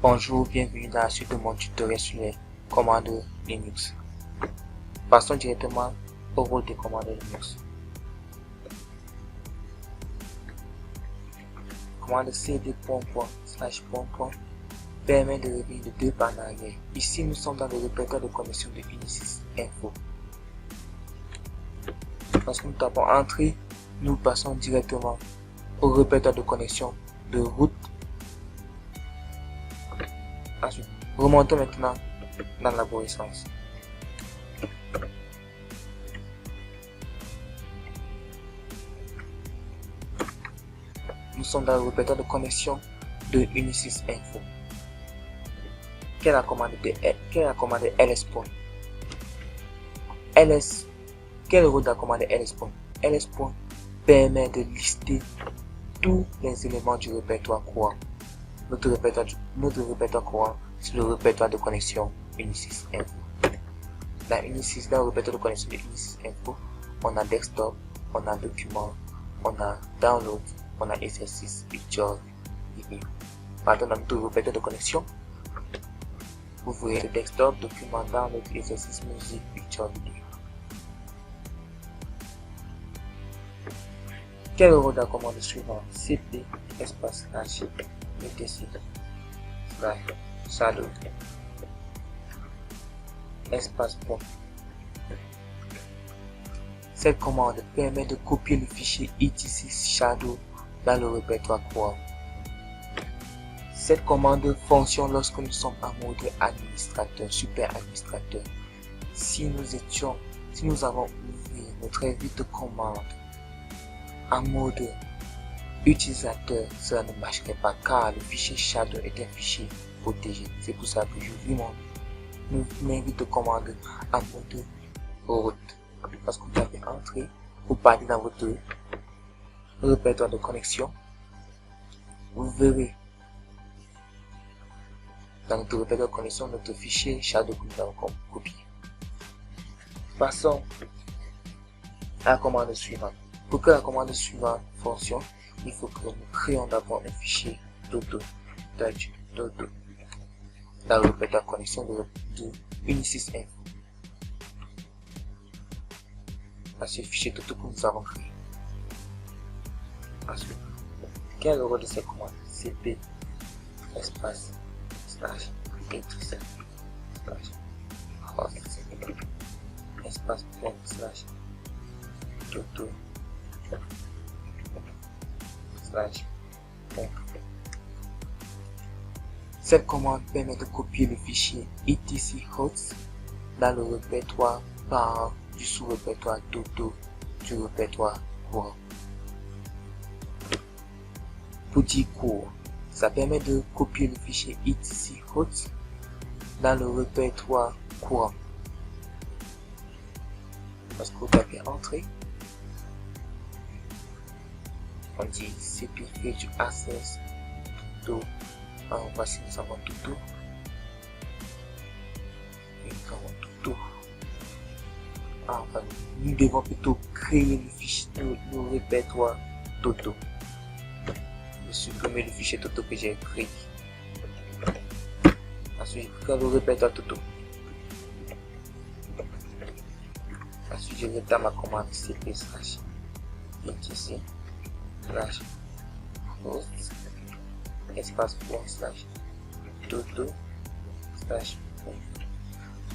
Bonjour, bienvenue dans la suite de mon tutoriel sur les commandes Linux. Passons directement au rôle des commandes Linux. Commande cd // permet de revenir de 2 pas en arrière. Ici, nous sommes dans le répertoire de connexion de Unisys Info. Lorsque nous tapons Entrée, nous passons directement au répertoire de connexion de route. Ensuite, remontons maintenant dans l'arborescence. Nous sommes dans le répertoire de connexion de Unisys Info. Quelle est la commande ls-. ls, quel est le rôle de la commande ls-. ls permet de lister tous les éléments du répertoire courant. Notre répertoire courant, c'est le répertoire de connexion Unisys Info. Dans le répertoire de connexion de Unisys Info, on a desktop, on a document, on a download, on a exercice, picture, vidéo. Partons dans notre répertoire de connexion. Vous verrez le desktop, document, download, exercice, musique, picture, vidéo. Quel est le rôle de la commande suivante? cp espace h etc shadow espace point. Cette commande permet de copier le fichier etc shadow dans le répertoire courant. Cette commande fonctionne lorsque nous sommes en mode administrateur, super administrateur. Si nous avons ouvert notre invite de commande en mode utilisateur, cela ne marcherait pas car le fichier shadow est un fichier protégé. C'est pour ça que j'ouvre mon invite de commande en mode route. Parce que vous tapez Entrée, vous partez dans votre répertoire de connexion. Vous verrez dans notre répertoire de connexion notre fichier shadow que nous avons copié. Passons à la commande suivante. Pour que la commande suivante fonctionne, il faut que nous créons d'abord un fichier dodo dans le répertoire de connexion de Unisys Info. C'est le fichier dodo que nous avons créé. Ensuite, quel est le rôle de cette commande? cp espace / etc / host espace point / dodo /. Cette commande permet de copier le fichier etc host dans le répertoire parent du sous-répertoire dodo du répertoire courant. Pour dire court, ça permet de copier le fichier etc host dans le répertoire courant. Parce que vous tapez Entrée, on dit cp fait du access dodo. Voici nous avons dodo. Nous devons plutôt créer le fichier, le répertoire dodo. Je supprimer le fichier dodo que j'ai créé. Ensuite, je crée le répertoire dodo. Ensuite, je vais dans ma commande cp / etc / host espace point / dodo /.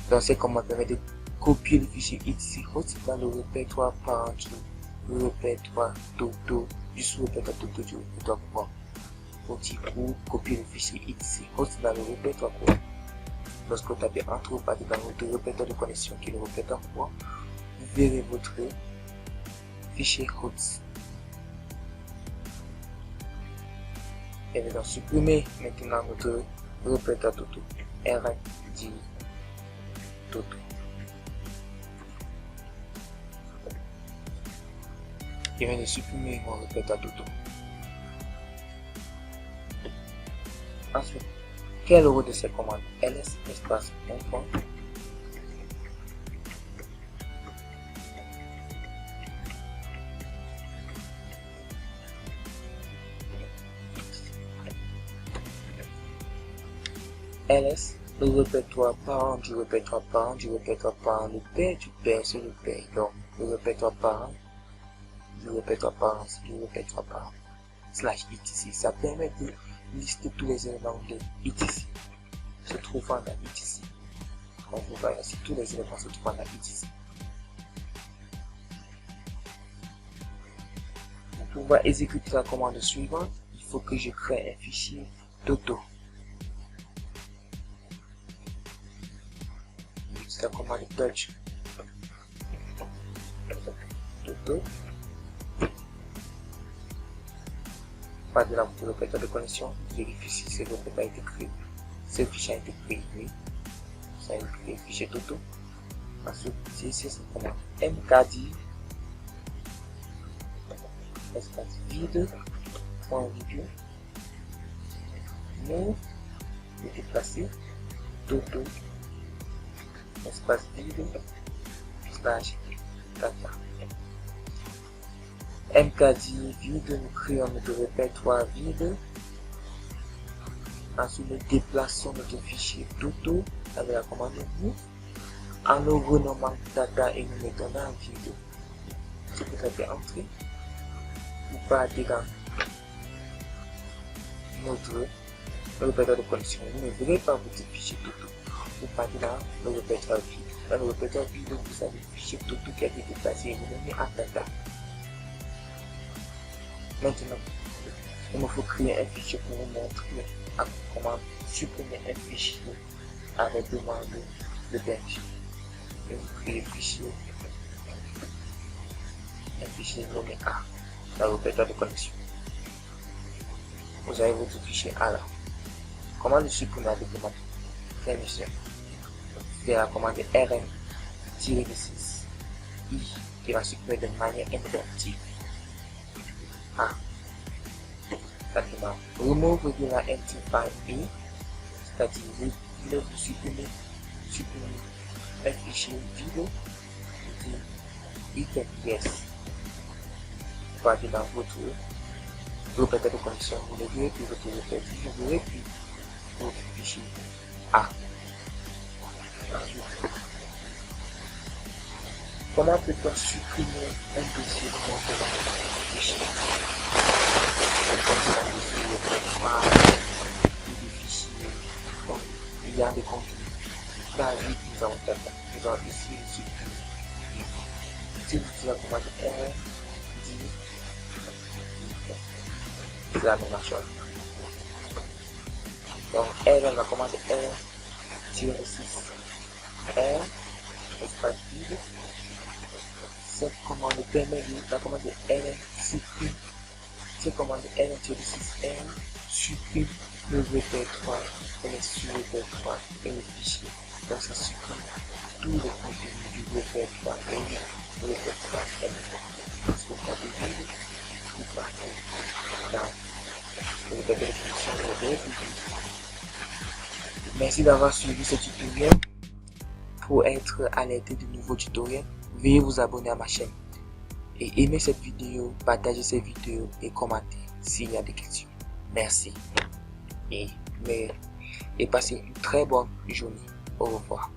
Donc, cette commande permet de copier le fichier etc host dans le répertoire parent du répertoire dodo du sous-répertoire dodo du répertoire courant. Pour copier le fichier etc host dans le répertoire courant. Lorsque vous tapez Entrée, vous partez dans votre répertoire de connexion qui est le répertoire courant. Vous verrez votre fichier host. Et nous allons supprimer maintenant notre répertoire dodo. rd dodo. Je viens de supprimer mon répertoire dodo. Ensuite, quel est le rôle de cette commande? ls espace point. ls, le répertoire parent du répertoire parent du répertoire parent, le père du père, c'est le père. Donc, le répertoire parent du répertoire parent, c'est le répertoire parent. Slash etc. Ça permet de lister tous les éléments de etc. Se trouvant dans etc. On vous voit ici tous les éléments se trouvant dans etc. Pour pouvoir exécuter la commande suivante, il faut que je crée un fichier Toto. C'est la commande touch Toto. Pas de la répertoire de connexion, vérifie si ce répertoire a été créé. Ce fichier a été créé, oui. Ça a été créé, fichier Toto. Ensuite, c'est cette commande mkdiv espace vide, point virgule, move, et déplacer, Toto, espace vide, slash data. mkdiv vide, nous créons notre répertoire vide. Ensuite, nous déplaçons notre fichier Toto avec la commande move en nous renommant data et nous mettons dans vide. Si vous tapez entrée, vous partez dans notre répertoire de connexion. Vous n'ouvrez pas votre fichier Toto. Vous partez dans le répertoire vide. Dans le répertoire vide, vous avez le fichier Toto qui a été déplacé et vous le mettez en data. Maintenant, il me faut créer un fichier pour vous montrer comment supprimer un fichier avec demande de bench. Et vous créez un fichier nommé A dans le répertoire de connexion. Vous avez votre fichier A là. Comment le supprimer avec demande? Très bien sûr. C'est la commande rm-6 i qui va supprimer de manière interactive. A. C'est-à-dire remove regular empty file i, c'est-à-dire vous supprimer un fichier vide dit yes. Vous allez dans votre répertoire de connexion, vous l'ouvrez puis votre répertoire, vous l'ouvrez puis votre fichier A. Comment peut-on supprimer un dossier de mon fichier? Il y a des contenus. Là, nous avons fait ça. Nous avons ici le supprimer. Si vous utilisez la commande R, c'est la même chose. Donc, R, la commande R-6, R, espace vide. Cette commande permet la commande R supprime. Cette commande R-6R supprime le répertoire et les sous-répertoires et les fichiers. Donc ça supprime tout le contenu du répertoire et le répertoire M. Parce que vous avez vide, vous partez dans le répertoire de fonction de république. Merci d'avoir suivi ce tutoriel. Pour être alerté de nouveaux tutoriels, veuillez vous abonner à ma chaîne. Et aimez cette vidéo, partagez cette vidéo et commentez s'il y a des questions. Merci. Et passez une très bonne journée. Au revoir.